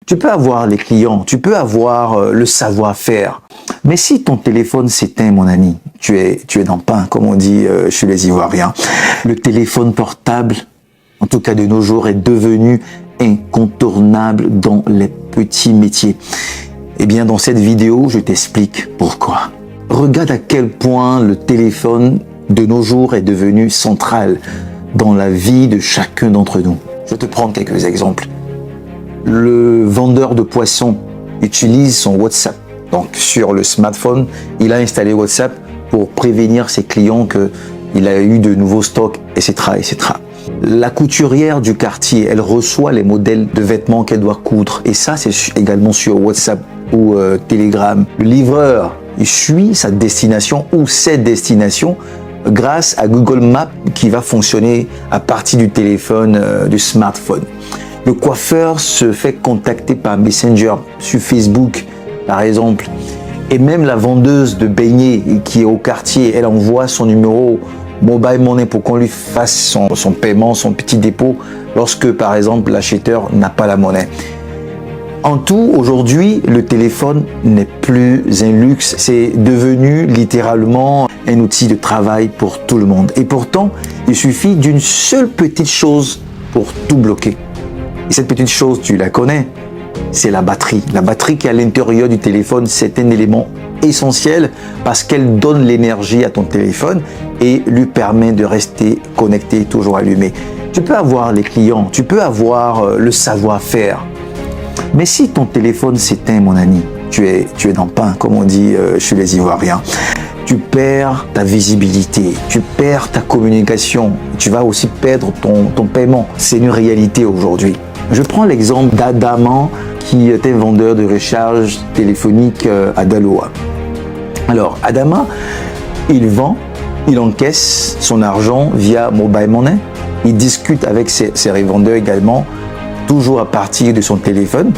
Tu peux avoir les clients, tu peux avoir le savoir-faire. Mais si ton téléphone s'éteint, mon ami, tu es dans le pain, comme on dit chez les Ivoiriens. Le téléphone portable, en tout cas de nos jours, est devenu incontournable dans les petits métiers. Eh bien, dans cette vidéo, je t'explique pourquoi. Regarde à quel point le téléphone de nos jours est devenu central dans la vie de chacun d'entre nous. Je vais te prendre quelques exemples. Le vendeur de poissons utilise son WhatsApp. Donc sur le smartphone, il a installé WhatsApp pour prévenir ses clients qu'il a eu de nouveaux stocks, etc., etc. La couturière du quartier, elle reçoit les modèles de vêtements qu'elle doit coudre. Et ça, c'est également sur WhatsApp ou Telegram. Le livreur, il suit sa destination ou ses destinations grâce à Google Maps qui va fonctionner à partir du téléphone, du smartphone. Le coiffeur se fait contacter par Messenger sur Facebook, par exemple. Et même la vendeuse de beignets qui est au quartier, elle envoie son numéro Mobile Money pour qu'on lui fasse son paiement, son petit dépôt, lorsque, par exemple, l'acheteur n'a pas la monnaie. En tout, aujourd'hui, le téléphone n'est plus un luxe, c'est devenu littéralement un outil de travail pour tout le monde. Et pourtant, il suffit d'une seule petite chose pour tout bloquer. Et cette petite chose, tu la connais, c'est la batterie. La batterie qui est à l'intérieur du téléphone, c'est un élément essentiel parce qu'elle donne l'énergie à ton téléphone et lui permet de rester connecté, toujours allumé. Tu peux avoir les clients, tu peux avoir le savoir-faire. Mais si ton téléphone s'éteint, mon ami, tu es dans le pain, comme on dit chez les Ivoiriens. Tu perds ta visibilité, tu perds ta communication, tu vas aussi perdre ton paiement. C'est une réalité aujourd'hui. Je prends l'exemple d'Adama qui était vendeur de recharge téléphonique à Daloa. Alors, Adama, il vend, il encaisse son argent via Mobile Money. Il discute avec ses revendeurs également, toujours à partir de son téléphone,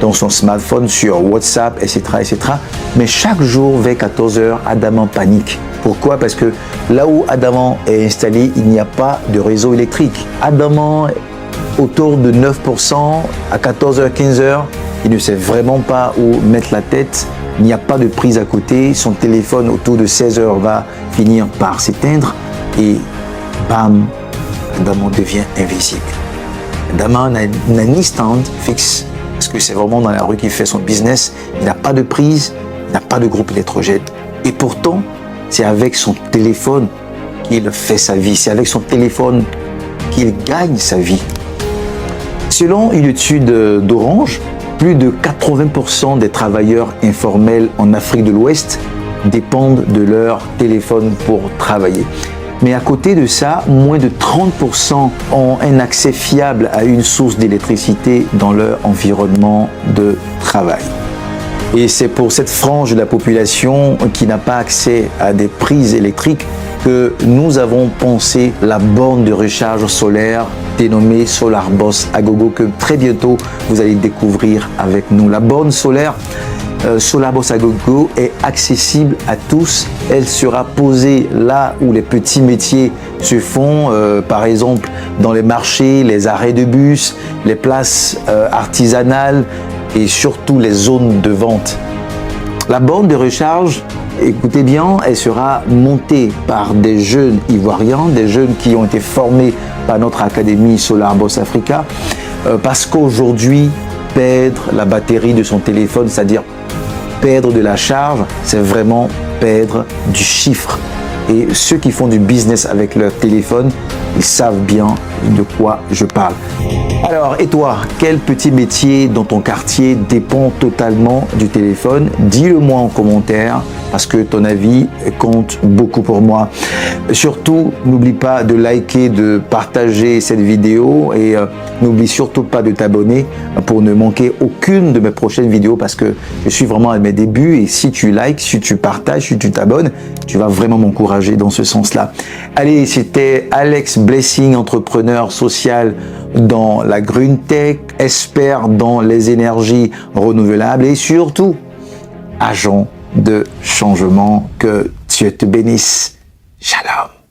dans son smartphone, sur WhatsApp, etc., etc. Mais chaque jour, vers 14 h, Adama panique. Pourquoi? Parce que là où Adama est installé, il n'y a pas de réseau électrique. Adama, autour de 9%, à 14 h, 15 h, il ne sait vraiment pas où mettre la tête. Il n'y a pas de prise à côté. Son téléphone, autour de 16 h, va finir par s'éteindre. Et bam, Adama devient invisible. Adama n'a ni stand fixe, parce que c'est vraiment dans la rue qu'il fait son business. Il n'a pas de prise, il n'a pas de groupe électrogène. Et pourtant, c'est avec son téléphone qu'il fait sa vie. C'est avec son téléphone qu'il gagne sa vie. Selon une étude d'Orange, plus de 80% des travailleurs informels en Afrique de l'Ouest dépendent de leur téléphone pour travailler. Mais à côté de ça, moins de 30% ont un accès fiable à une source d'électricité dans leur environnement de travail. Et c'est pour cette frange de la population qui n'a pas accès à des prises électriques que nous avons pensé la borne de recharge solaire dénommée SolarBoss Agogo, que très bientôt vous allez découvrir avec nous. La borne solaire SolarBoss Agogo est accessible à tous. Elle sera posée là où les petits métiers se font, par exemple dans les marchés, les arrêts de bus, les places artisanales et surtout les zones de vente. La borne de recharge, écoutez bien, elle sera montée par des jeunes Ivoiriens, des jeunes qui ont été formés par notre académie SolarBoss Africa, parce qu'aujourd'hui, perdre la batterie de son téléphone, c'est-à-dire perdre de la charge, c'est vraiment perdre du chiffre. Et ceux qui font du business avec leur téléphone, ils savent bien de quoi je parle. Alors, et toi, quel petit métier dans ton quartier dépend totalement du téléphone? Dis-le-moi en commentaire parce que ton avis compte beaucoup pour moi. Surtout, n'oublie pas de liker, de partager cette vidéo et n'oublie surtout pas de t'abonner pour ne manquer aucune de mes prochaines vidéos parce que je suis vraiment à mes débuts et si tu likes, si tu partages, si tu t'abonnes, tu vas vraiment m'encourager dans ce sens-là. Allez, c'était Alex Blessing, entrepreneur social dans la Green Tech, expert dans les énergies renouvelables et surtout agent de changement. Que Dieu te bénisse. Shalom.